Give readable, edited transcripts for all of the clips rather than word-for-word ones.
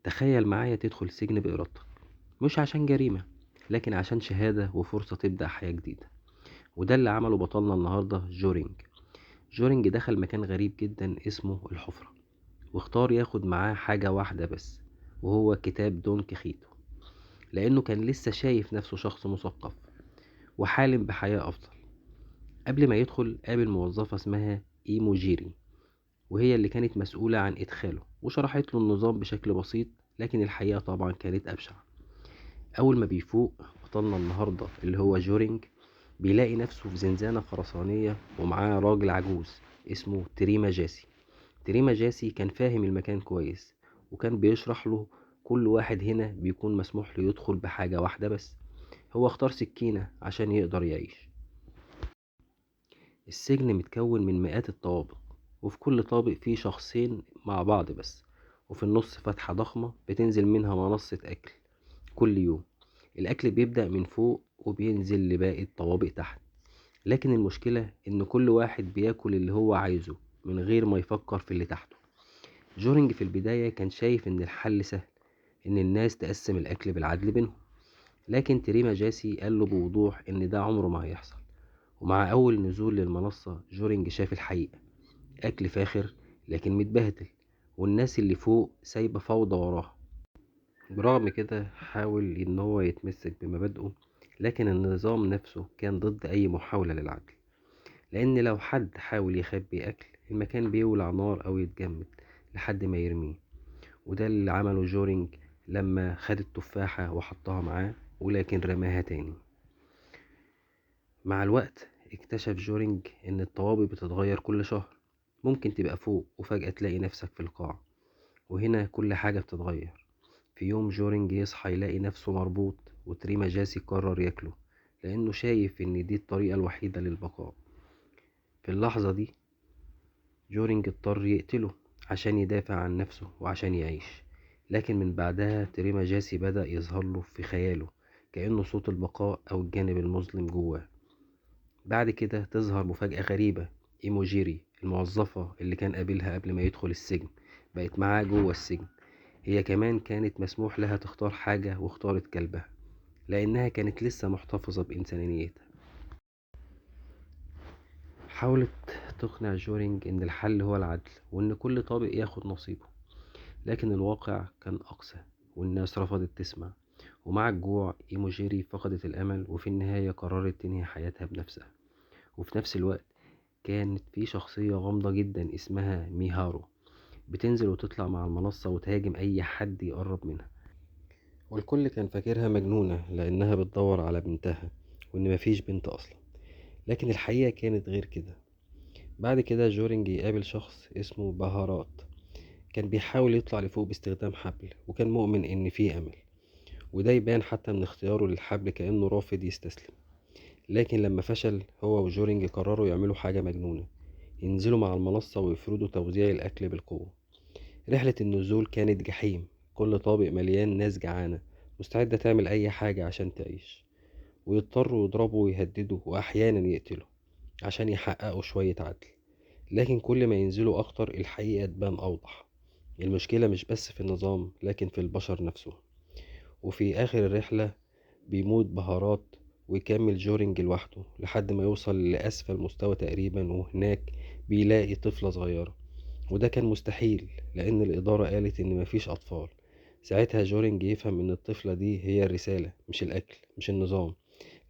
تخيل معايا تدخل سجن بإرادتك، مش عشان جريمة، لكن عشان شهادة وفرصة تبدأ حياة جديدة. وده اللي عمله بطلنا النهاردة جورينج. جورينج دخل مكان غريب جدا اسمه الحفرة، واختار ياخد معاه حاجة واحدة بس، وهو كتاب دون كيخيتو، لأنه كان لسه شايف نفسه شخص مثقف وحالم بحياة أفضل. قبل ما يدخل قابل موظفة اسمها إيموجيري، وهي اللي كانت مسؤولة عن إدخاله، وشرحت له النظام بشكل بسيط، لكن الحقيقة طبعا كانت أبشع. أول ما بيفوق بطلنا النهاردة اللي هو جورينج، بيلاقي نفسه في زنزانة خرسانية ومعاه راجل عجوز اسمه تريما جاسي. تريما جاسي كان فاهم المكان كويس، وكان بيشرح له كل واحد هنا بيكون مسموح له يدخل بحاجة واحدة بس. هو اختار سكينة عشان يقدر يعيش. السجن متكون من مئات الطوابق، وفي كل طابق فيه شخصين مع بعض بس، وفي النص فتحة ضخمة بتنزل منها منصة أكل كل يوم. الأكل بيبدأ من فوق وبينزل لباقي الطوابق تحت، لكن المشكلة إن كل واحد بياكل اللي هو عايزه من غير ما يفكر في اللي تحته. جورينج في البداية كان شايف إن الحل سهل، إن الناس تقسم الأكل بالعدل بينهم، لكن تريما جاسي قال له بوضوح إن ده عمره ما هيحصل. ومع أول نزول للمنصة جورينج شاف الحقيقة: أكل فاخر لكن متبهدل، والناس اللي فوق سايبة فوضى وراها. برغم كده حاول إن هو يتمسك بمبادئه، لكن النظام نفسه كان ضد أي محاولة للعدل، لأن لو حد حاول يخبي أكل المكان بيولع نار أو يتجمد لحد ما يرميه. وده اللي عمله جورينج لما خد التفاحة وحطها معاه، ولكن رماها تاني. مع الوقت اكتشف جورينج إن الطوابق بتتغير كل شهر، ممكن تبقى فوق وفجأة تلاقي نفسك في القاع. وهنا كل حاجة بتتغير. في يوم جورينج يصحى يلاقي نفسه مربوط، وتريما جاسي قرر ياكله، لأنه شايف إن دي الطريقة الوحيدة للبقاء. في اللحظة دي جورينج اضطر يقتله عشان يدافع عن نفسه وعشان يعيش. لكن من بعدها تريما جاسي بدأ يظهر له في خياله كأنه صوت البقاء أو الجانب المظلم جواه. بعد كده تظهر مفاجأة غريبة: إيموجيري الموظفة اللي كان قابلها قبل ما يدخل السجن بقت معاه جوه السجن. هي كمان كانت مسموح لها تختار حاجة، واختارت كلبها لأنها كانت لسه محتفظة بإنسانيتها. حاولت تقنع جورينج إن الحل هو العدل، وإن كل طابق ياخد نصيبه، لكن الواقع كان أقسى، والناس رفضت تسمع. ومع الجوع إيموجيري فقدت الأمل، وفي النهاية قررت تنهي حياتها بنفسها. وفي نفس الوقت كانت في شخصية غامضة جدا اسمها ميهارو، بتنزل وتطلع مع المنصة وتهاجم أي حد يقرب منها. والكل كان فاكرها مجنونة لأنها بتدور على بنتها، وإن مفيش بنت أصلا. لكن الحقيقة كانت غير كده. بعد كده جورينج يقابل شخص اسمه بهارات، كان بيحاول يطلع لفوق باستخدام حبل، وكان مؤمن إن فيه أمل. وده يبان حتى من اختياره للحبل، كأنه رافض يستسلم. لكن لما فشل هو وجورينج قرروا يعملوا حاجة مجنونة: ينزلوا مع المنصة ويفرضوا توزيع الأكل بالقوة. رحلة النزول كانت جحيم، كل طابق مليان ناس جعانة مستعدة تعمل أي حاجة عشان تعيش. ويضطروا يضربوا ويهددوا وأحيانا يقتلوا عشان يحققوا شوية عدل. لكن كل ما ينزلوا أكتر الحقيقة تبان أوضح: المشكلة مش بس في النظام لكن في البشر نفسهم. وفي آخر الرحلة بيموت بهارات، ويكمل جورينج لوحده لحد ما يوصل لأسفل مستوى تقريبا، وهناك بيلاقي طفلة صغيرة. وده كان مستحيل، لأن الإدارة قالت إن مفيش أطفال. ساعتها جورينج يفهم إن الطفلة دي هي الرسالة، مش الأكل مش النظام،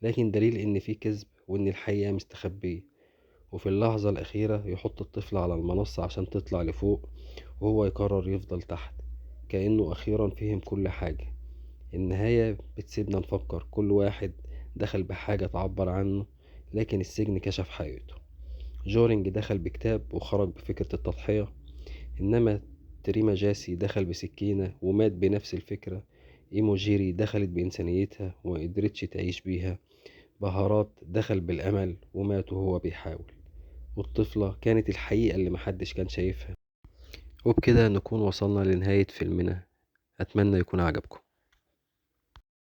لكن دليل إن في كذب وإن الحقيقة مستخبية. وفي اللحظة الأخيرة يحط الطفل على المنصة عشان تطلع لفوق، وهو يقرر يفضل تحت، كأنه أخيرا فهم كل حاجة. النهاية بتسيبنا نفكر: كل واحد دخل بحاجة تعبر عنه، لكن السجن كشف حقيقته. جورينج دخل بكتاب وخرج بفكرة التضحية، إنما تريما جاسي دخل بسكينة ومات بنفس الفكرة. إيموجيري دخلت بإنسانيتها ومقدرتش تعيش بيها. بهارات دخل بالأمل ومات وهو بيحاول. والطفلة كانت الحقيقة اللي محدش كان شايفها. وبكده نكون وصلنا لنهاية فيلمنا. أتمنى يكون عجبكم.